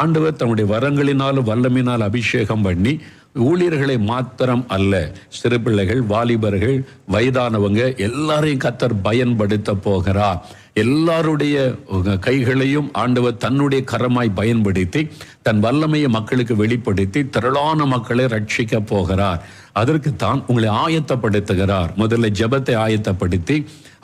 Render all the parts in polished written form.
ஆண்டவர் தம்முடைய வரங்களினாலும் வல்லமையினால் அபிஷேகம் பண்ணி ஊழியர்களை மாத்திரம் அல்ல, சிறு பிள்ளைகள், வாலிபர்கள், வயதானவங்க எல்லாரையும் கர்த்தர் பயன்படுத்த போகிறார். எல்லாருடைய கைகளையும் ஆண்டவர் தன்னுடைய கரமாய் பயன்படுத்தி தன் வல்லமையை மக்களுக்கு வெளிப்படுத்தி திரளான மக்களை ரட்சிக்க போகிறார். அதற்குத்தான் உங்களை ஆயத்தப்படுத்துகிறார். முதல்ல ஜெபத்தை ஆயத்தப்படுத்தி,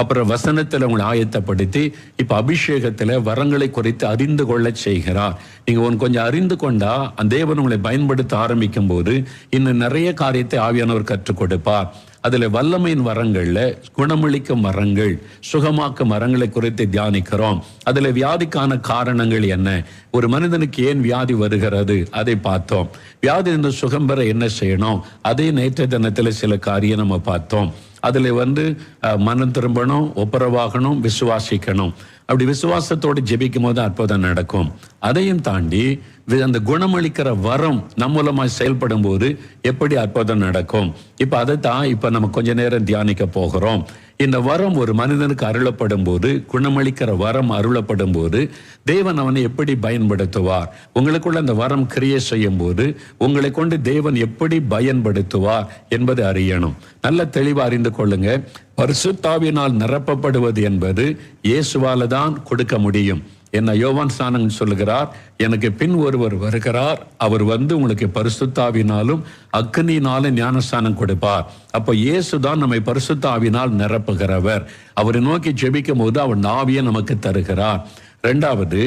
அப்புறம் வசனத்தில் உங்களை ஆயத்தப்படுத்தி, இப்ப அபிஷேகத்துல வரங்களை குறித்து அறிந்து கொள்ள செய்கிறார். நீங்க கொஞ்சம் அறிந்து கொண்டா அந்த தேவன் உங்களை பயன்படுத்த ஆரம்பிக்கும் போது இன்னும் நிறைய காரியத்தை ஆவியானவர் கற்றுக் கொடுப்பார். அதுல வல்லமையின் வரங்கள்ல குணமளிக்கும் வரங்கள், சுகமாக்கும் வரங்களை குறித்து தியானிக்கிறோம். அதுல வியாதிக்கான காரணங்கள் என்ன, ஒரு மனிதனுக்கு ஏன் வியாதி வருகிறது அதை பார்த்தோம். வியாதி என்று சுகம் பெற என்ன செய்யணும், அதே நேற்றைய தினத்துல சில காரியம் நம்ம பார்த்தோம். அதுல மனம் திரும்பணும், ஒப்புரவாகணும், விசுவாசிக்கணும். அப்படி விசுவாசத்தோடு ஜெபிக்கும் போது அற்புதம் நடக்கும். அதையும் தாண்டி அந்த குணமளிக்கிற வரம் நம் மூலமாய் செயல்படும் போது எப்படி அற்புதம் நடக்கும். இப்ப அதைத்தான் இப்ப நம்ம கொஞ்ச நேரம் தியானிக்க போகிறோம். இந்த வரம் ஒரு மனிதனுக்கு அருளப்படும் போது, குணமளிக்கிற வரம் அருளப்படும் போது தேவன் அவனை எப்படி பயன்படுத்துவார், உங்களுக்குள்ள அந்த வரம் கிரியை செய்யும் போது உங்களை கொண்டு தேவன் எப்படி பயன்படுத்துவார் என்பதை அறியணும். நல்ல தெளிவா அறிந்து கொள்ளுங்க. பரிசுத்தாவியினால் நிரப்பப்படுவது என்பது இயேசுவால தான் கொடுக்க முடியும். என்ன யோவான் ஸ்நானன் சொல்லுகிறார், எனக்கு பின் ஒருவர் வருகிறார், அவர் உங்களுக்கு பரிசுத்தாவினாலும் அக்னியினாலும் ஞானஸ்நானம் கொடுப்பார். அப்ப இயேசுதான் நம்மை பரிசுத்தாவினால் நிரப்புகிறவர். அவரை நோக்கி ஜெபிக்கும் போது அவர் ஆவியை நமக்கு தருகிறார். இரண்டாவது,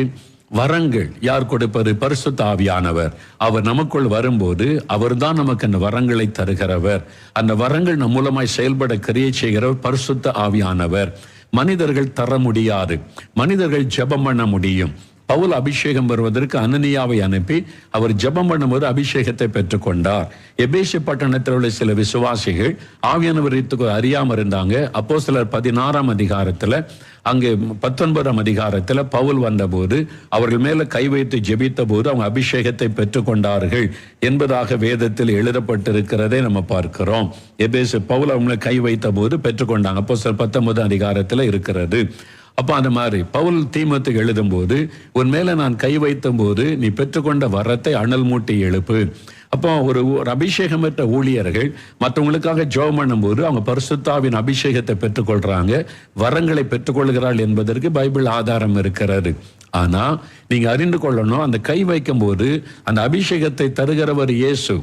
வரங்கள் யார் கொடுப்பது? பரிசுத்த ஆவியானவர். அவர் நமக்குள் வரும்போது அவர் தான் நமக்கு அந்த வரங்களை தருகிறவர். அந்த வரங்கள் நம் மூலமாய் செயல்பட கிரியை செய்கிறவர் பரிசுத்த ஆவியானவர். மனிதர்கள் தர முடியாது, மனிதர்கள் ஜெபம் பண்ண முடியும். பவுல் அபிஷேகம் வருவதற்கு அனனியாவை அனுப்பி அவர் ஜெபம் பண்ணும்போது அபிஷேகத்தை பெற்றுக்கொண்டார். எபேசு பட்டணத்தில் உள்ள சில விசுவாசிகள் ஆவியானவர் அறியாம இருந்தாங்க. அப்போஸ்தலர் 16ஆம் அதிகாரத்துல, அங்கே 19ஆம் அதிகாரத்துல பவுல் வந்தபோது அவர்கள் மேல கை வைத்து ஜெபித்த போது அவங்க அபிஷேகத்தை பெற்றுக்கொண்டார்கள் என்பதாக வேதத்தில் எழுதப்பட்டிருக்கிறதை நம்ம பார்க்கிறோம். எபேசு பவுல் அவங்க கை வைத்த போது பெற்றுக்கொண்டாங்க. அப்போஸ்தலர் 19 அதிகாரத்துல இருக்கிறது. அப்ப அந்த மாதிரி பவுல் தீமோத்தேயுக்கு எழுதும் போது, உன் மேல நான் கை வைத்த போது நீ பெற்றுக்கொண்ட வரத்தை அனல் மூட்டி எழுப்பு. அப்போ ஒரு அபிஷேகம் பெற்ற ஊழியர்கள் மற்றவங்களுக்காக ஜெபம் பண்ணும்போது அவங்க பரிசுத்தாவின் அபிஷேகத்தை பெற்றுக்கொள்றாங்க, வரங்களை பெற்றுக்கொள்கிறாள் என்பதற்கு பைபிள் ஆதாரம் இருக்கிறது. ஆனா நீங்க அறிந்து கொள்ளணும், அந்த கை வைக்கும் போது அந்த அபிஷேகத்தை தருகிறவர் இயேசு.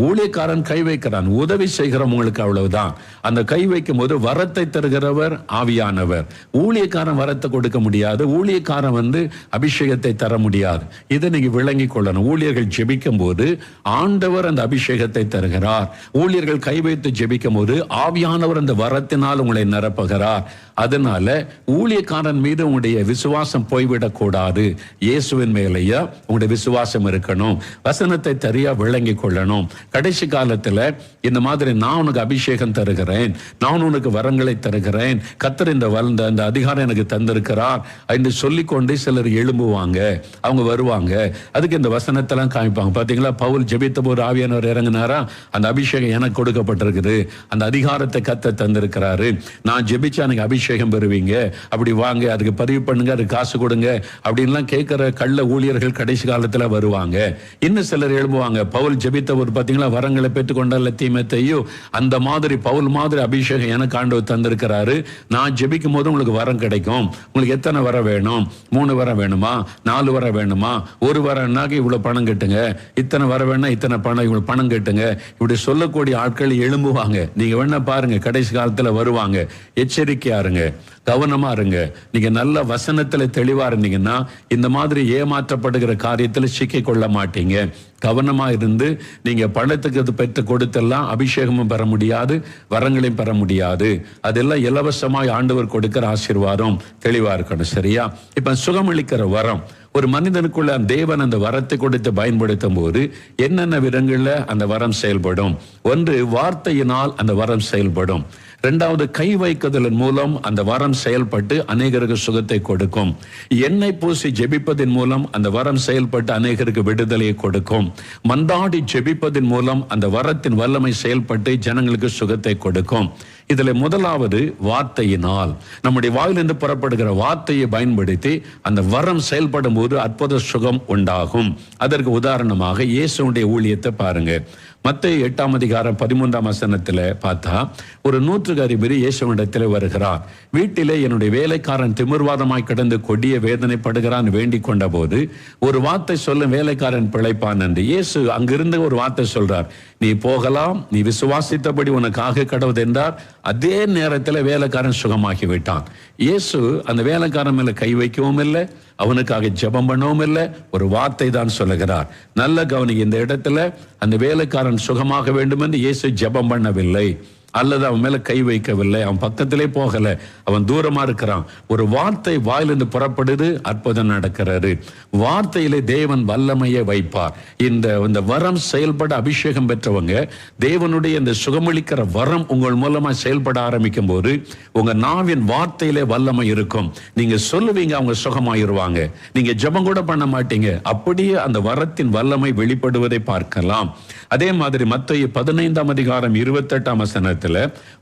ஊழியக்காரன் கை வைக்கிறான், உதவி செய்கிறவங்களுக்கு அவ்வளவுதான். அந்த கை வைக்கும் போது வரத்தை தருகிறவர் ஆவியானவர். ஊழியக்காரன் வரத்தை கொடுக்க முடியாது, ஊழியக்காரன் அபிஷேகத்தை தர முடியாது. இதை நீங்க விளங்கி கொள்ளணும். ஊழியர்கள் ஜெபிக்கும் போது ஆண்டவர் அந்த அபிஷேகத்தை தருகிறார். ஊழியர்கள் கை வைத்து ஜெபிக்கும் போது ஆவியானவர் அந்த வரத்தினால் உங்களை நிரப்புகிறார். அதனால ஊழியக்காரன் மீது உங்களுடைய விசுவாசம் போய்விடக் கூடாது. இயேசுவின் மேலேயா உங்களுடைய விசுவாசம் இருக்கணும். வசனத்தை சரியா விளங்கி கொள்ளணும். கடைசி காலத்துல இந்த மாதிரி நான் உனக்கு அபிஷேகம் தருகிறேன், நான் உனக்கு வரங்களை தருகிறேன், கர்த்தர் இந்த அதிகாரம் எனக்கு தந்திருக்கிறார் என்று சொல்லிக்கொண்டு சிலர் எழும்புவாங்க, அவங்க வருவாங்க. அதுக்கு இந்த வசனத்தெல்லாம் காமிப்பாங்க. பாத்தீங்களா, பவுல் ஜெபித்த போது ஆவியானவர் இறங்கினாரா, அந்த அபிஷேகம் எனக்கு கொடுக்கப்பட்டிருக்குது, அந்த அதிகாரத்தை கர்த்தர் தந்திருக்கிறாரு, நான் ஜெபிச்சா எனக்கு அபிஷேகம் பெறுவீங்க, அப்படி வாங்க, அதுக்கு பதிவு பண்ணுங்க, அதுக்கு காசு கொடுங்க அப்படின்லாம் கேட்கிற கள்ள ஊழியர்கள் கடைசி காலத்துல வருவாங்க. இன்னும் சிலர் எழும்புவாங்க, பவுல் ஜெபித்த ஒரு பாத்தீங்களா வரங்களை பெற்றுக்கொண்டால தீமோத்தேயு, அந்த மாதிரி பவுல் மாதிரி அபிஷேகம் எனக்கு ஆண்டவர் தந்திருக்கிறாரு, நான் ஜெபிக்கும் போது உங்களுக்கு வரம் கிடைக்கும். உங்களுக்கு எத்தனை வர வேணும்? 3 வரம் வேணுமா, 4 வரம் வேணுமா, 1 வரம்னாக்க இவ்வளவு பணம் கட்டுங்க, இத்தனை வர வேணா இத்தனை பணம், இவ்வளவு பணம் கட்டுங்க, இப்படி சொல்லக்கூடிய ஆட்கள் எழும்புவாங்க. நீங்க வேணா பாருங்க, கடைசி காலத்துல வருவாங்க. எச்சரிக்கையா இருங்க, கவனமா இருங்க. நீங்க நல்ல வசனத்துல தெளிவா இருந்தீங்கன்னா இந்த மாதிரி ஏமாற்றப்படுகிற காரியத்துல சிக்கிக் கொள்ள மாட்டீங்க. கவனமா இருந்து நீங்க பணத்துக்கு பெற்று கொடுத்தெல்லாம் அபிஷேகமும் பெற முடியாது, வரங்களையும் பெற முடியாது. அதெல்லாம் இலவசமாய் ஆண்டவர் கொடுக்கிற ஆசீர்வாதம். தெளிவா இருக்கணும். சரியா? இப்ப சுகமளிக்கிற வரம், ஒரு மனிதனுக்குள்ள தேவன் அந்த வரத்தை கொடுத்து பயன்படுத்தும் போது என்னென்ன விதங்கள்ல அந்த வரம் செயல்படும்? ஒன்று, வார்த்தையினால் அந்த வரம் செயல்படும். இரண்டாவது, கை வைக்குதலின் மூலம் அந்த வரம் செயல்பட்டு அநேகருக்கு சுகத்தை கொடுக்கும். எண்ணெய் பூசி ஜெபிப்பதன் மூலம் அந்த வரம் செயல்பட்டு அநேகருக்கு விடுதலையை கொடுக்கும். மன்றாடி ஜெபிப்பதன் மூலம் அந்த வரத்தின் வல்லமை செயல்பட்டு ஜனங்களுக்கு சுகத்தை கொடுக்கும். இதுல முதலாவது வார்த்தையினால், நம்முடைய வாயிலிருந்து புறப்படுகிற வார்த்தையை பயன்படுத்தி அந்த வரம் செயல்படும் போது அற்புத சுகம் உண்டாகும். அதற்கு உதாரணமாக இயேசுடைய ஊழியத்தை பாருங்க. மத்தேயு 8:13 பார்த்தா, ஒரு நூற்றுக்கதிபதி இயேசுவிடத்தில் வருகிறார். வீட்டிலே என்னுடைய வேலைக்காரன் திமிர்வாதமாய் கிடந்து கொடிய வேதனைப்படுகிறான் வேண்டிக் கொண்ட போது ஒரு வார்த்தை சொல்லும், வேலைக்காரன் பிழைப்பான் என்று. இயேசு அங்கிருந்து ஒரு வார்த்தை சொல்றார், நீ போகலாம், நீ விசுவாசித்தபடி உனக்காக கடவுது என்றார். அதே நேரத்தில் வேலைக்காரன் சுகமாகி விட்டான். இயேசு அந்த வேலைக்காரன் மேல கை வைக்கவும் இல்லை, அவனுக்காக ஜெபம் பண்ணவும் இல்லை, ஒரு வார்த்தை தான் சொல்லுகிறார். நல்ல கவனி, இந்த இடத்துல அந்த வேலைக்காரன் சுகமாக வேண்டும் என்று இயேசு ஜெபம் பண்ணவில்லை, அல்லது அவன் மேல கை வைக்கவில்லை, அவன் பக்கத்திலே போகல, அவன் தூரமா இருக்கிறான். ஒரு வார்த்தை வாயிலிருந்து புறப்படுது, அற்புதம் நடக்கிறது. வார்த்தையிலே தேவன் வல்லமையை வைப்பார். இந்த வரம் செயல்பட அபிஷேகம் பெற்றவங்க, தேவனுடைய இந்த சுகமளிக்கிற வரம் உங்கள் மூலமா செயல்பட ஆரம்பிக்கும் போது உங்க நாவின் வார்த்தையிலே வல்லமை இருக்கும். நீங்க சொல்லுவீங்க, அவங்க சுகமாயிருவாங்க. நீங்க ஜெபம் கூட பண்ண மாட்டீங்க, அப்படியே அந்த வரத்தின் வல்லமை வெளிப்படுவதை பார்க்கலாம். அதே மாதிரி மத்தேயு 15:28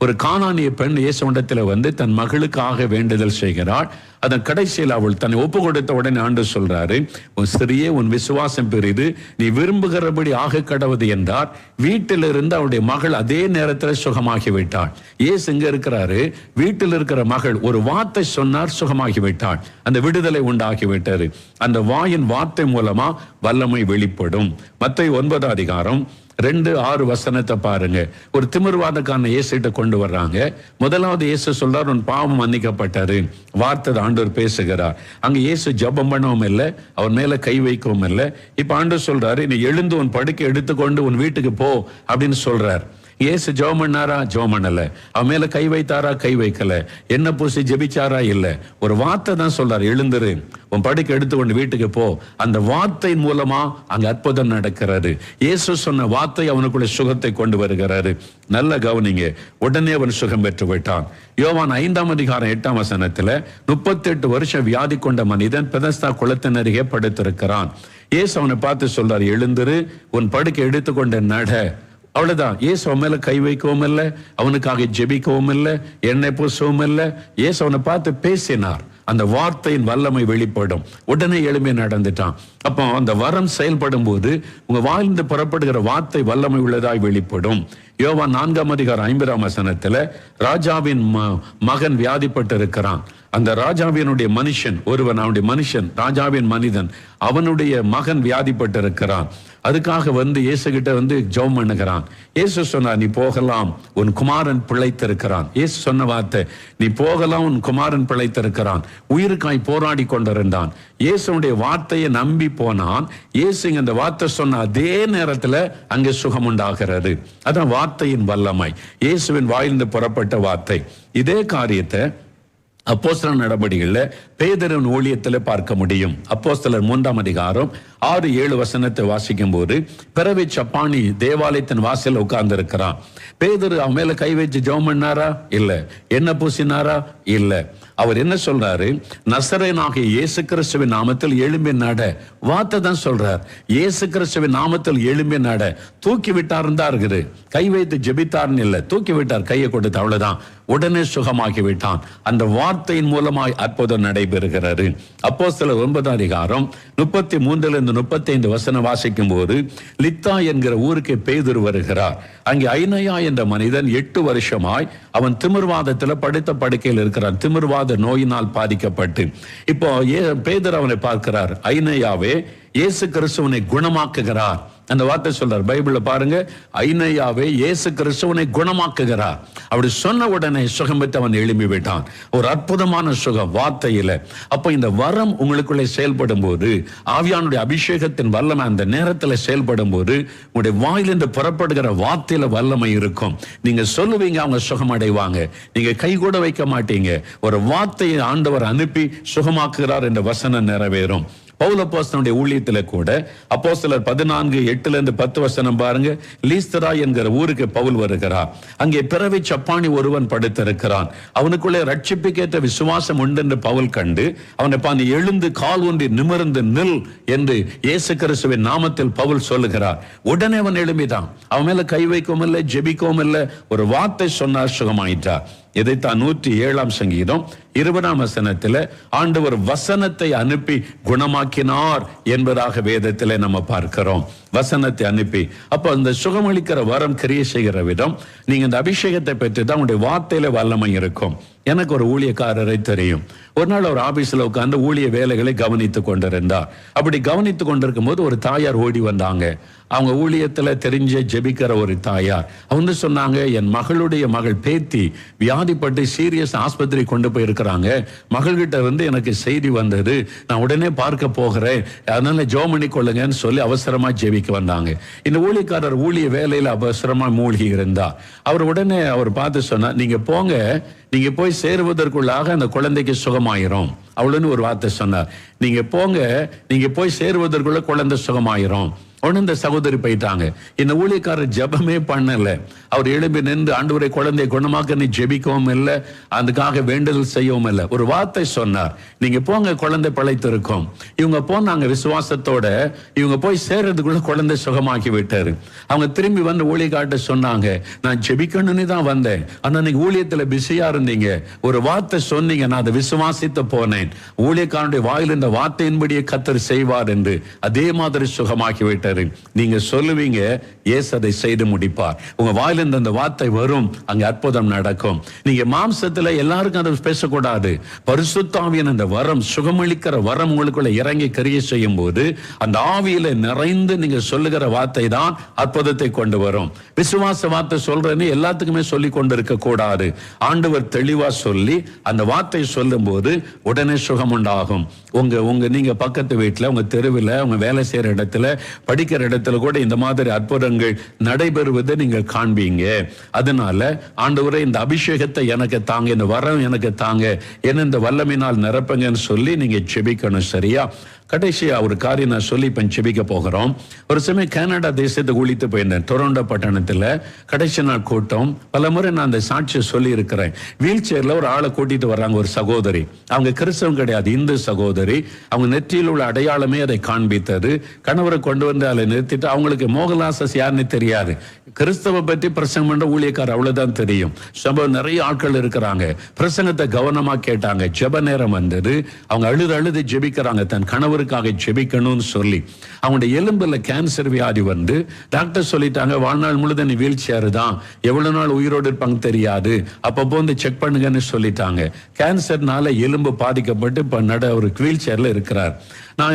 ஒரு கானானிய பெண் இயேசுவிடத்தில் வந்து தன் மகளுக்காக வேண்டுதல் செய்கிறாள். அதன் கடைசியில் அவள் தன்னை ஒப்பு கொடுத்த உடனே ஆண்டு சொல்றாரு, உன் சிறியே, உன் விசுவாசம் பெரிது, நீ விரும்புகிறபடி ஆக கடவுது என்றார். வீட்டில் இருந்து அவளுடைய மகள் அதே நேரத்தில் சுகமாகி விட்டாள். இயேசு இங்க இருக்கிறாரு, வீட்டில் இருக்கிற மகள் ஒரு வார்த்தை சொன்னார், சுகமாகி விட்டாள். அந்த விடுதலை உண்டாகிவிட்டது. அந்த வாயின் வார்த்தை மூலமா வல்லமை வெளிப்படும். மத்தேயு 9:2-6 பாருங்க. ஒரு திமிர்வாதக்காரனை இயேசுகிட்ட கொண்டு வர்றாங்க. முதலாவது இயேசு சொல்றார், உன் பாவம் மன்னிக்கப்பட்டாரு. வார்த்தை ஆண்டவர் பேசுகிறார். அங்க இயேசு ஜெபம் பண்ணவும் இல்லை, அவன் மேல கை வைக்கவும் இல்லை. இப்ப ஆண்டவர் சொல்றாரு, நீ எழுந்து உன் படுக்கை எடுத்துக்கொண்டு உன் வீட்டுக்கு போ அப்படின்னு சொல்றார். இயேசு ஜெபம் பண்ணாரா? ஜெபம் பண்ணல. அவன் மேல கை வைத்தாரா? கை வைக்கல. என்ன பூசி ஜெபிச்சாரா? இல்ல. ஒரு வார்த்தை தான் சொல்றாரு, எழுந்துரு, உன் படுக்கை எடுத்துக்கொண்டு வீட்டுக்கு போ. அந்த வார்த்தை மூலமா அங்க அற்புதம் நடக்கிறது. இயேசு சொன்ன வார்த்தை அவனுக்குள்ள சுகத்தை கொண்டு வருகிறாரு. நல்ல கவனிங்க, உடனே அவன் சுகம் பெற்று விட்டான். யோவான் 5:8 38 வருஷம் வியாதி கொண்ட மனிதன் பெதஸ்தா குளத்தின் அருகே படுத்திருக்கிறான். இயேசு அவனை பார்த்து சொல்றாரு, எழுந்துரு, உன் படுக்கை எடுத்துக்கொண்ட நட. அவ்வளவுதான். இயேசு அவன் மேல கை வைக்கவும் இல்லை, அவனுக்காக ஜெபிக்கவும் இல்லை, எண்ணெய் பூசவும் இல்லை. இயேசு அவனை பார்த்து பேசினார். அந்த வார்த்தையின் வல்லமை வெளிப்படும். உடனே எளிமையை நடந்துட்டான். அப்போ அந்த வரம் செயல்படும் போது உங்க வாயிலிருந்து புறப்படுகிற வார்த்தை வல்லமை உள்ளதாய் வெளிப்படும். யோவான் 4:50 ராஜாவின் மகன் வியாதிப்பட்டு இருக்கிறான். அந்த ராஜாவினுடைய மனுஷன் ஒருவன், அவனுடைய மனுஷன், ராஜாவின் மனிதன், அவனுடைய மகன் வியாதிப்பட்டு இருக்கிறான். அதுக்காக வந்து இயேசு கிட்ட வந்து ஜெபம் பண்ணுகிறான். இயேசு சொன்னார், நீ போகலாம், உன் குமாரன் பிழைத்திருக்கிறான். இயேசு சொன்ன வார்த்தை, நீ போகலாம், உன் குமாரன் பிழைத்திருக்கிறான். உயிருக்காய் போராடி கொண்டிருந்தான். இயேசுடைய வார்த்தையை நம்பி போனான். இயேசு இந்த வார்த்தை சொன்ன அதே நேரத்தில் அங்கே சுகம் உண்டாகிறது. அதான் வார்த்தையின் வல்லமை, இயேசுவின் வாயிலிருந்து புறப்பட்ட வார்த்தை. இதே காரியத்தை அப்போஸ்தலர் நடபடிகளில் பேதுருவின் ஊழியத்தில் பார்க்க முடியும். அப்போஸ்தலர் 3:6-7 வாசிக்கும் போது, பிறவி சப்பானி தேவாலயத்தின் வாசல் உட்கார்ந்து இருக்கிறான். பேதுரு அவன் மேல கை வச்சு ஜெபம் பண்ணாரா? இல்ல. என்ன பூசினாரா? இல்ல. அவர் என்ன சொல்றாரு? நசரேயனாகிய இயேசு கிறிஸ்துவின் நாமத்தில் எழும்பி நட. வார்த்தை தான் சொல்றார். இயேசு கிறிஸ்துவின் நாமத்தில் எழும்பி நட. தூக்கி விட்டார் தான் இருக்குது, கை வைத்து ஜெபித்தார்னு இல்லை, தூக்கி விட்டார், கையை கொடுத்து, அவ்வளவுதான். உடனே சுகமாகி விட்டான். அந்த வார்த்தையின் மூலமாய் அற்புதம் நடைபெறுகிறது. அப்போஸ்தலர் 9:33-35 வாசிக்கும் போது, லித்தா என்கிற ஊருக்கு பேதுரு வருகிறார். அங்கே ஐனயா என்ற மனிதன் 8 வருஷமாய் அவன் திமிர்வாதத்தில் படுத்த படுக்கையில் இருக்கிறான். திமிர்வாத நோயினால் பாதிக்கப்பட்டு. இப்போ பேதுரு அவனை பார்க்கிறார். ஐனயாவே, இயேசு கிறிஸ்துவனை குணமாக்குகிறார். அந்த வார்த்தை சொல்றார். பைபிள்ல பாருங்க, ஐனயாவே இயேசு கிறிஸ்துவனை குணமாக்குகிறார். அப்படி சொன்ன உடனே சுகம் பெற்று அவன் எழும்பி விட்டான். ஒரு அற்புதமான சுகம் வார்த்தையில. அப்ப இந்த வரம் உங்களுக்குள்ளே செயல்படும் போது, ஆவியானுடைய அபிஷேகத்தின் வல்லமை அந்த நேரத்தில் செயல்படும் போது, உங்களுடைய வாயிலிருந்து புறப்படுகிற வார்த்தையில வல்லமை இருக்கும். நீங்க சொல்லுவீங்க, அவங்க சுகம் அடைவாங்க. நீங்க கை கூட வைக்க மாட்டீங்க. ஒரு வார்த்தையை ஆண்டவர் அனுப்பி சுகமாக்குகிறார் என்ற வசனம் நிறைவேறும். பவுல் அப்போஸ்தலனுடைய ஊழியத்துல கூட அப்போஸ்தலர் 14:8-10 பாருங்க. லீஸ்தரா என்கிற ஊருக்கு பவுல் வருகிறார். அங்கே பிறவி சப்பானி ஒருவன் படுத்திருக்கிறான். அவனுக்குள்ளே ரட்சிப்புக்கேற்ற விசுவாசம் உண்டு என்று பவுல் கண்டு அவனை நீ எழுந்து கால் ஒன்றி நிமிர்ந்து நில் என்று இயேசு கிறிஸ்துவின் நாமத்தில் பவுல் சொல்லுகிறார். உடனே அவன் எழும்பிதான். அவன் மேல கை வைக்கவும் இல்லை, ஜெபிக்கவும் இல்லை, ஒரு வார்த்தை சொன்னார், சுகமாயிட்டார். இதைத்தான் 107 சங்கீதம் 20 ஆண்டவர் வசனத்தை அனுப்பி குணமாக்கினார் என்பதாக வேதத்திலே நம்ம பார்க்கிறோம். வசனத்தை அனுப்பி. அப்ப அந்த சுகமளிக்கிற வரம் கிரியை செய்கிற விதம், நீங்க இந்த அபிஷேகத்தை பெற்று தான் உங்களுடைய வார்த்தையில வல்லமை இருக்கும். எனக்கு ஒரு ஊழியக்காரரை தெரியும். ஒரு நாள் ஒரு ஆபீஸ்ல உட்கார்ந்து ஊழிய வேலைகளை கவனித்துக் கொண்டிருந்தார். அப்படி கவனித்துக் கொண்டிருக்கும் போது ஒரு தாயார் ஓடி வந்தாங்க. அவங்க ஊழியத்துல தெரிஞ்ச ஜெபிக்கிற ஒரு தாயார். அவங்க சொன்னாங்க, என் மகளுடைய மகள் பேத்தி வியாதிப்பட்டு சீரியஸ் ஆஸ்பத்திரி கொண்டு போய் இருக்கிறாங்க. மகள்கிட்ட இருந்து எனக்கு செய்தி வந்தது, நான் உடனே பார்க்க போகிறேன், அதனால ஜெபம் பண்ணி கொள்ளுங்கன்னு சொல்லி அவசரமா ஜெபிக்க வந்தாங்க. இந்த ஊழியக்காரர் ஊழிய வேலையில அவசரமா மூழ்கி இருந்தார். அவர் உடனே அவர் பார்த்து சொன்னார், நீங்க போங்க, நீங்க போய் சேருவதற்குள்ளாக அந்த குழந்தைக்கு சுகமாயிரும் அவ்வளவுன்னு ஒரு வார்த்தை சொன்னார். நீங்க போங்க, நீங்க போய் சேருவதற்குள்ள குழந்தை சுகமாயிரும். உடனே இந்த சகோதரி போயிட்டாங்க. இந்த ஊழியக்காரர் ஜெபமே பண்ணல. அவர் எழுப்பி நின்று ஆண்டவரை குழந்தையை குணமாக்க நீ ஜெபிக்கவும் இல்லை, அதுக்காக வேண்டுதல் செய்யவும் இல்லை. ஒரு வார்த்தை சொன்னார், நீங்க போங்க, குழந்தை பிழைத்து இருக்கும். இவங்க போனாங்க விசுவாசத்தோட. இவங்க போய் சேர்றதுக்குள்ள குழந்தை சுகமாக்கி விட்டாரு. அவங்க திரும்பி வந்து ஊழியக்கார்ட்ட சொன்னாங்க, நான் ஜெபிக்கணும்னு தான் வந்தேன், ஆனா நீங்க ஊழியத்துல பிஸியா இருந்தீங்க, ஒரு வார்த்தை சொன்னீங்க, நான் அதை விசுவாசித்து போனேன். ஊழியக்காரனுடைய வாயில் இந்த வார்த்தையின்படியே கர்த்தர் செய்வார் என்று அதே மாதிரி சுகமாக்கி விட்டார். நீங்க சொல்லுவீங்க, இயேசு அதை செய்து முடிப்பார். உங்க வாயிலிருந்து அந்த வார்த்தை வரும், அங்க அற்புதம் நடக்கும். நீங்க மாம்சத்துல எல்லாருக்கும் அதை பேசக்கூடாது. பரிசுத்த ஆவியின் அந்த வரம், சுகமளிக்கிற வரம் உங்களுக்குள்ள இறங்கி கிரியை செய்யும் போது அந்த ஆவியில நிறைந்து நீங்க சொல்லுகிற வார்த்தை தான் அற்புதத்தை கொண்டு வரும். விசுவாச வார்த்தை சொல்றேன்னு எல்லாத்துக்குமே சொல்லி கொண்டு இருக்க கூடாது. ஆண்டவர் தெளிவா சொல்லி அந்த வார்த்தை சொல்லும் போது உடனே சுகம் உண்டாகும். உங்க நீங்க பக்கத்து வீட்டுல, உங்க தெருவில், உங்க வேலை செய்யற இடத்துல, படிக்கிற இடத்துல கூட இந்த மாதிரி அற்புதங்கள் நடைபெறுவதை நீங்க காண்பீங்க. அதனால ஆண்டவரே இந்த அபிஷேகத்தை எனக்கு தாங்க, இந்த வரம் எனக்கு தாங்க, என்ன இந்த வல்லமையினால் நிரப்புங்கன்னு சொல்லி நீங்க ஜெபிக்கணும். சரியா? கடைசியா ஒரு காரியம் நான் சொல்லி இப்ப ஜெபிக்க போகிறோம். ஒரு சமயம் கனடா தேசத்துக்கு ஊழித்து போயிருந்தேன். டொரண்டோ பட்டணத்துல கடைசி நாள் கூட்டம். பல முறை நான் அந்த சாட்சியை சொல்லி இருக்கிறேன். வீல் சேர்ல ஒரு ஆளை கூட்டிட்டு வர்றாங்க, ஒரு சகோதரி. அவங்க கிறிஸ்தவம் கிடையாது, இந்து சகோதரி. அவங்க நெற்றியில் உள்ள அடையாளமே அதை காண்பித்தது. கணவரை கொண்டு வந்து அதை நிறுத்திட்டு, அவங்களுக்கு மோகன்தாஸ் யாருன்னு தெரியாது, கிறிஸ்தவ பற்றி பிரசங்கம் பண்ற ஊழியக்காரர் அவ்வளவுதான் தெரியும். சபை நிறைய ஆட்கள் இருக்கிறாங்க. பிரசங்கத்தை கவனமா கேட்டாங்க. ஜெப நேரம் வந்தது. அவங்க அழுது ஜெபிக்கிறாங்க, தன் கணவருக்காக ஜெபிக்கணும்னு சொல்லி. அவங்களுடைய எலும்புல கேன்சர் வியாதி வந்து டாக்டர் சொல்லிட்டாங்க, வாழ்நாள் முழுதும் நீ வீல் சேர் தான், எவ்வளவு நாள் உயிரோடு இருப்பாங்க தெரியாது, அப்பப்போ வந்து செக் பண்ணுங்கன்னு சொல்லிட்டாங்க. கேன்சர்னால எலும்பு பாதிக்கப்பட்டு இப்ப ஒரு வீல் சேர்ல இருக்கிறார்.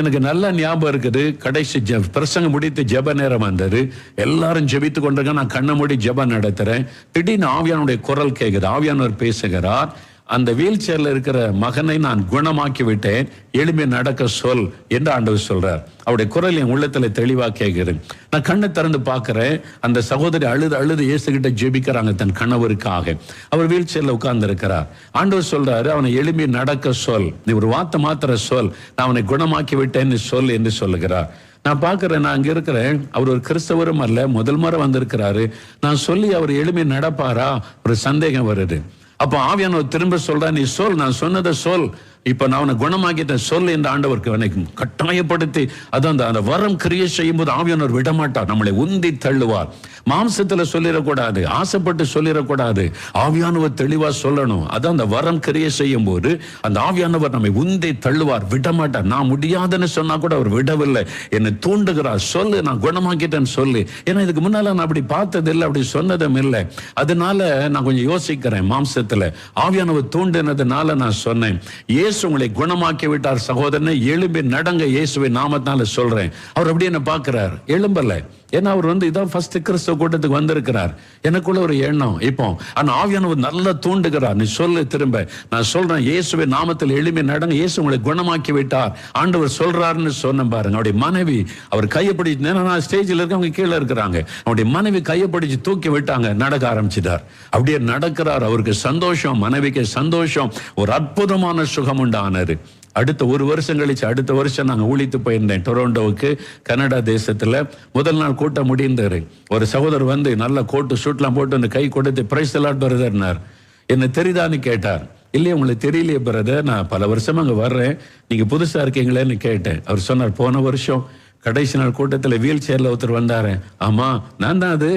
எனக்கு நல்ல ஞாபகம் இருக்குது. கடைசி பிரசங்கம் முடித்து ஜெப நேரம் வந்தது. எல்லாரும் ஜெபித்து கொண்டிருக்க, நான் கண்ணை மூடி ஜெபம் நடத்துறேன். திடீர்னு ஆவியானுடைய குரல் கேட்குது. ஆவியானவர் பேசுகிறார், அந்த வீல் சேர்ல இருக்கிற மகனை நான் குணமாக்கி விட்டேன், எளிமை நடக்க சொல் என்று ஆண்டவர் சொல்றார். அவருடைய குரல் என் உள்ளத்துல தெளிவா கேட்குது. நான் கண்ணை திறந்து பார்க்கிறேன், அந்த சகோதரி அழுது இயேசுகிட்ட ஜெபிக்கிறாங்க தன் கணவருக்காக. அவர் வீல் சேர்ல உட்கார்ந்து இருக்கிறார். ஆண்டவர் சொல்றாரு, அவனை எளிமை நடக்க சொல், நீ ஒரு வார்த்தை மாத்திர சொல், நான் அவனை குணமாக்கி விட்டேன்னு சொல் என்று சொல்லுகிறார். நான் பார்க்கிறேன், நான் அங்க இருக்கிறேன். அவர் ஒரு கிறிஸ்தவரும் அல்ல, முதல் முறை வந்திருக்கிறாரு. நான் சொல்லி அவர் எளிமை நடப்பாரா ஒரு சந்தேகம் வருது. அப்ப ஆவியானவர் திரும்ப சொல்றா, நீ சொல், நான் சொன்னதை சொல், இப்ப நான் அவனை குணமாக்கிட்ட சொல் என்று ஆண்டவருக்கு அவனை கட்டாயப்படுத்தி, அதான் அந்த வரம் கிரியை செய்யும் போது ஆவியானவர் விடமாட்டார், நம்மளை உந்தி தள்ளுவார். மாம்சத்துல சொல்லிடக்கூடாது, ஆசைப்பட்டு சொல்லிடக்கூடாது, ஆவியானவர் தெளிவா சொல்லணும். அதான் அந்த வரம் கிரியை செய்யும் போது அந்த ஆவியானவர் நம்மை உந்தி தள்ளுவார், விடமாட்டார். நான் முடியாதுன்னு சொன்னா கூட அவர் விடவில்லை, என்னை தூண்டுகிறார், சொல்லு, நான் குணமாக்கிட்டேன்னு சொல்லு. ஏன்னா இதுக்கு முன்னால நான் அப்படி பார்த்தது இல்லை, அப்படி சொன்னதும் இல்லை. அதனால நான் கொஞ்சம் யோசிக்கிறேன். மாம்சத்துல ஆவியானவர் தூண்டினதுனால நான் சொன்னேன், இயேசு உங்களை குணமாக்கி விட்டார் சகோதரனை, எழும்பி நடங்க, இயேசுவின் நாமத்தினால சொல்றேன். அவர் அப்படியே என்ன பார்க்கிறார், எழும்பல. ஏன்னா அவர் இதான் ஃபர்ஸ்ட் கிறிஸ்தவ கூட்டத்துக்கு வந்திருக்கிறார். எனக்குள்ள ஒரு எண்ணம் இப்போ, ஆனா ஆவியானவர் நல்லா தூண்டுகிறார், நீ சொல்லு திரும்ப. நான் சொல்றேன், இயேசுவின் நாமத்தில் எழும்பி நடங்க, இயேசு உங்களை குணமாக்கி விட்டார், ஆண்டவர் சொல்றாருன்னு சொன்ன பாருங்க. அவருடைய மனைவி அவர் கையை பிடிச்சு, நான் ஸ்டேஜில் இருக்க, அவங்க கீழே இருக்கிறாங்க, அவருடைய மனைவி கையை பிடிச்சு தூக்கி விட்டாங்க, நடக்க ஆரம்பிச்சிட்டார். அப்படியே நடக்கிறார். அவருக்கு சந்தோஷம், மனைவிக்கு சந்தோஷம், ஒரு அற்புதமான சுகம் உண்டானது. அடுத்த ஒரு வருஷம் கழிச்சு அடுத்த வருஷம் நாங்க ஊழித்து போயிருந்தேன் டொரண்டோவுக்கு, கனடா தேசத்துல. முதல் நாள் கூட்டம் முடிந்தாரு. ஒரு சகோதரர் வந்து நல்ல கோட்டு சூட்லாம் போட்டு அந்த கை கொடுத்து பிரைஸ் எல்லாம் பிரதர்னார். என்ன தெரியுதான்னு கேட்டார். இல்லையே, உங்களுக்கு தெரியலையே பிரதர், நான் பல வருஷமா அங்க வர்றேன், நீங்க புதுசா இருக்கீங்களேன்னு கேட்டேன். அவர் சொன்னார், போன வருஷம் கடைசி நாள் கூட்டத்தில் வீல் சேர்ல ஒருத்தர் வந்தாரு. ஆமா, நான் தான் அது.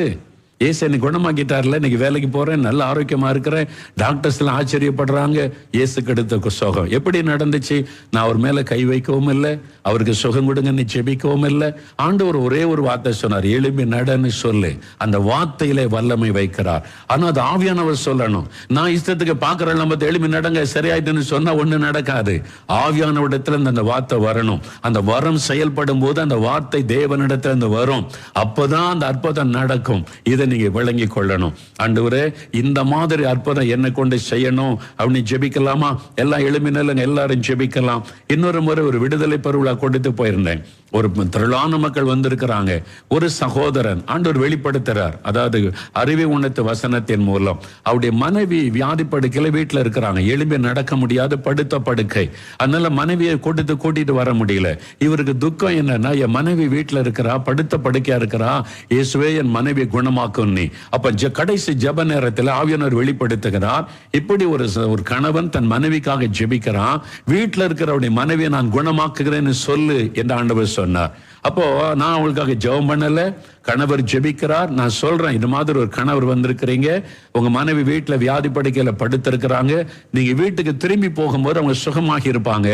ஏசு என்னை குணமாக்கிட்டார்ல, இன்னைக்கு வேலைக்கு போறேன், நல்ல ஆரோக்கியமா இருக்கிறேன், டாக்டர்ஸ் எல்லாம் ஆச்சரியப்படுறாங்க. இயேசுக்கு எடுத்த சுகம் எப்படி நடந்துச்சு? நான் அவர் மேல கை வைக்கவும் இல்லை, அவருக்கு சுகம் கொடுங்கன்னு ஜெபிக்கவும் இல்லை. ஆண்டவர் ஒரே ஒரு வார்த்தை சொன்னார், எழும்பி நடன்னு சொல்லு. அந்த வார்த்தையிலே வல்லமை வைக்கிறார். ஆனா அது ஆவியானவர் சொல்லணும். நான் இஷ்டத்துக்கு பாக்குறேன், நம்ம எழும்பி நடங்க சரியாயிட்டுன்னு சொன்னா ஒண்ணு நடக்காது. ஆவியானவரிடத்துல அந்த வார்த்தை வரணும். அந்த வரம் செயல்படும் போது அந்த வார்த்தை தேவனிடத்துல இருந்து வரும். அப்பதான் அந்த அற்புதம் நடக்கும். இதை நீங்க விளங்கி கொள்ளணும். ஆண்டவரே, இந்த மாதிரி அற்புதம் என்னை கொண்டு செய்யணும் அப்படின்னு ஜெபிக்கலாமா? எல்லாம் எழுப்பினல்ல, எல்லாரும் ஜெபிக்கலாம். இன்னொரு முறை ஒரு விடுதலை பெருவிழா கொடுத்து போயிருந்தேன். ஒரு திரளான மக்கள் வந்திருக்கிறாங்க. ஒரு சகோதரன் ஆண்டவர் வெளிப்படுத்துறார். அதாவது அறிவை உணர்த்து வசனத்தின் மூலம் அவருடைய மனைவி வியாதி படுக்கையில வீட்டுல இருக்கிறாங்க. எழும்பி நடக்க முடியாது, படுத்த படுக்கை. அதனால மனைவியை கூட்டிட்டு வர முடியல. இவருக்கு துக்கம் என்னன்னா, என் மனைவி வீட்டுல இருக்கிறா, படுத்த படுக்கையா இருக்கிறா, இயேசுவே என் மனைவி குணமாக்கும் நீ. அப்ப கடைசி ஜெப நேரத்தில் ஆவியானவர் வெளிப்படுத்துகிறார். இப்படி ஒரு கணவன் தன் மனைவிக்காக ஜெபிக்கிறான். வீட்டுல இருக்கிறவருடைய மனைவியை நான் குணமாக்குகிறேன்னு சொல்லு என்று ஆண்டவர் சொன்னார். அப்போ நான் அவங்களுக்காக ஜெபம் பண்ணல, கணவர் ஜெபிக்கிறார். நான் சொல்றேன், இந்த மாதிரி ஒரு கணவர் வந்திருக்கிறீங்க, உங்க மனைவி வீட்டுல வியாதி படுக்கையில படுத்திருக்கிறாங்க, நீங்க வீட்டுக்கு திரும்பி போகும்போது அவங்க சுகமாகி இருப்பாங்க.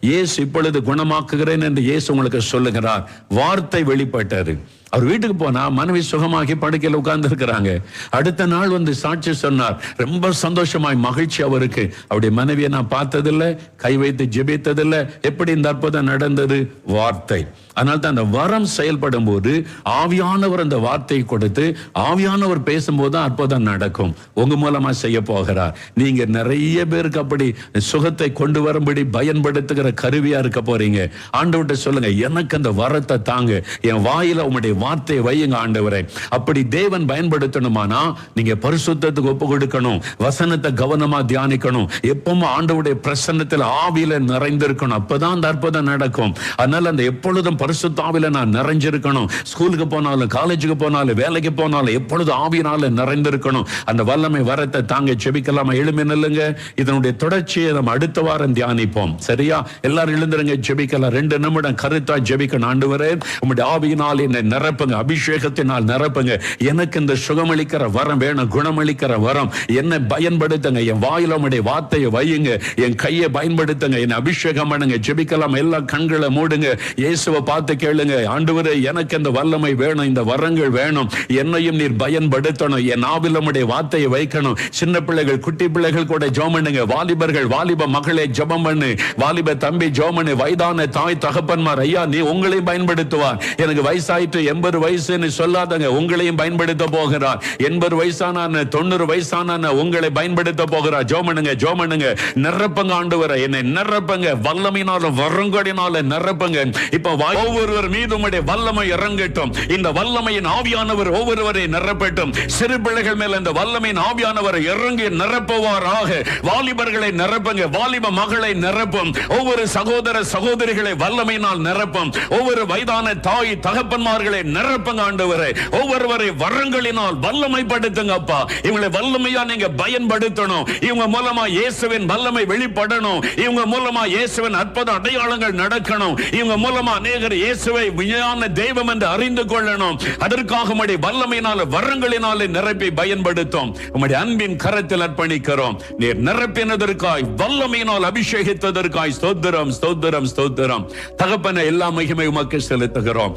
இயேசு இப்பொழுது குணமாக்குகிறேன் என்று இயேசு உங்களுக்கு சொல்லுகிறார். வார்த்தை வெளிப்பட்டது. அவர் வீட்டுக்கு போனா மனைவி சுகமாகி படுக்கையில உட்கார்ந்து இருக்கிறாங்க. அடுத்த நாள் வந்து சாட்சி சொன்னார். ரொம்ப சந்தோஷமாய் மகிழ்ச்சி அவருக்கு. அவருடைய மனைவியை நான் பார்த்ததில்லை, கை வைத்து ஜெபித்ததில்லை. எப்படி இந்த அற்புதம் நடந்தது? வார்த்தை. அதனால தான் அந்த வரம் செயல்படும் போது ஆவியானவர் அந்த வார்த்தையை கொடுத்து ஆவியானவர் பேசும்போது அற்புதம் நடக்கும். உங்க மூலமா செய்ய போகிறார். நீங்க நிறைய பேருக்கு அப்படி சுகத்தை கொண்டு வரும்படி பயன்படுத்துகிற கருவியா இருக்க போறீங்க. ஆண்டவர்கிட்ட சொல்லுங்க, எனக்கு அந்த வரத்தை தாங்க, என் வாயில உங்களுடைய வார்த்தையை வையுங்க ஆண்டவரே. அப்படி தேவன் பயன்படுத்தணுமானா நீங்க பரிசுத்தத்துக்கு ஒப்பு கொடுக்கணும், வசனத்தை கவனமா தியானிக்கணும், எப்பவும் ஆண்டவருடைய பிரசன்னத்தில் ஆவியில நிறைந்திருக்கணும். அப்பதான் அந்த அற்புதம் நடக்கும். அதனால அந்த எப்பொழுதும் பரிசுத்த ஆவியில நான் நிறைஞ்சிருக்கணும். ஸ்கூலுக்கு போனாலும், காலேஜுக்கு போனாலும், வேலைக்கு போனாலும் எப்பொழுது ஆவியினால நிறைந்திருக்கணும். அந்த வல்லமை வரத்தை தாங்க ஜெபிக்கலாமா? எழும்பி நில்லுங்க. இதனுடைய தொடர்ச்சியை நம்ம அடுத்த வாரம் தியானிப்போம். சரியா? எல்லாரும் எழுந்துருங்க, ஜெபிக்கலாம். 2 நிமிடம் கருத்தா ஜெபிக்கணும். ஆண்டவரே, உம்முடைய ஆவியினால் என்னை நிரப்புங்க, அபிஷேகத்தினால் நிரப்புங்க. எனக்கு இந்த சுகமளிக்கிற வரம் வேணும், குணமளிக்கிற வரம். என்னை பயன்படுத்துங்க, என் வாயில உம்முடைய வார்த்தையை வையுங்க, என் கையை பயன்படுத்துங்க, என்னை அபிஷேகம் பண்ணுங்க. ஜெபிக்கலாம். எல்லா கண்களை மூடுங்க. இயேசுவை பார்த்து கேளுங்க, ஆண்டவரே, எனக்கு இந்த வல்லமை வேணும், இந்த வரங்கள் வேணும், என்னையும் நீர் பயன்படுத்தணும், என் நாவில் உம்முடைய வார்த்தையை வைக்கணும். சின்ன பிள்ளைகள், குட்டி பிள்ளைகள் கூட ஜெபம் பண்ணுங்க. வாலிபர்கள், வாலிப மகளே ஜெபம் பண்ணு. வாலிப தம்பி ஜெபம் பண்ணு. வயதான தாய் தகப்பன்மார், ஐயா நீ உங்களையும் பயன்படுத்துவார். எனக்கு வயசாயிட்டு 80 வயசுன்னு சொல்லாதங்க, உங்களையும் பயன்படுத்த போகிறார். 80 வயசான 90 வயசான உங்களை பயன்படுத்த போகிறார். ஜெபம் பண்ணுங்க, ஜெபம் பண்ணுங்க. நிரப்புங்க ஆண்டவரே, என்னை நிரப்புங்க, வல்லமையினால வரங்களினால நிரப்புங்க. இப்ப ஒவ்வொருவர் மீது உம்முடைய வல்லமை இறங்கட்டும். இந்த வல்லமையின் ஆவியானவர் ஒவ்வொருவரை நிரப்பட்டும். சிறு பிள்ளைகள் மேல இந்த வல்லமையின் ஆவியானவர் இறங்கி நிரப்புவாராக. வாலிபர்களை நிரப்புங்க, வாலிப மகளை நிரப்பும். ஒவ்வொரு சகோதர சகோதரிகளை வல்லமையினால் நிரப்பும். ஒவ்வொரு வயதான தாய் தகப்பன்மார்களை நிரப்புங்க ஆண்டவரே. ஒவ்வொருவரை வரங்களினால் வல்லமைப்படுத்துங்க அப்பா. இவங்களை வல்லமையா நீங்க பயன்படுத்தணும். இவங்க மூலமா இயேசுவின் வல்லமை வெளிப்படணும். இவங்க மூலமா இயேசுவின் அற்புத அடையாளங்கள் நடக்கணும். இவங்க மூலமா அநேகர் இயேசுவை விஞ்ஞான தெய்வம் என்று அறிந்து கொள்ளணும். அதற்காக உம்முடைய வல்லமையினால வரங்களினாலே நிரப்பி பயன்படுத்தும். உம்முடைய அன்பின் கரத்தில் அர்ப்பணிக்கிறோம். நீர் நிரப்பினதற்காய், வல்லமையினால் அபிஷேகித்ததற்காய் ஸ்தோத்திரம், ஸ்தோத்திரம், ஸ்தோத்திரம். தகப்பனே, எல்லா மகிமை உமக்கு செலுத்துகிறோம்.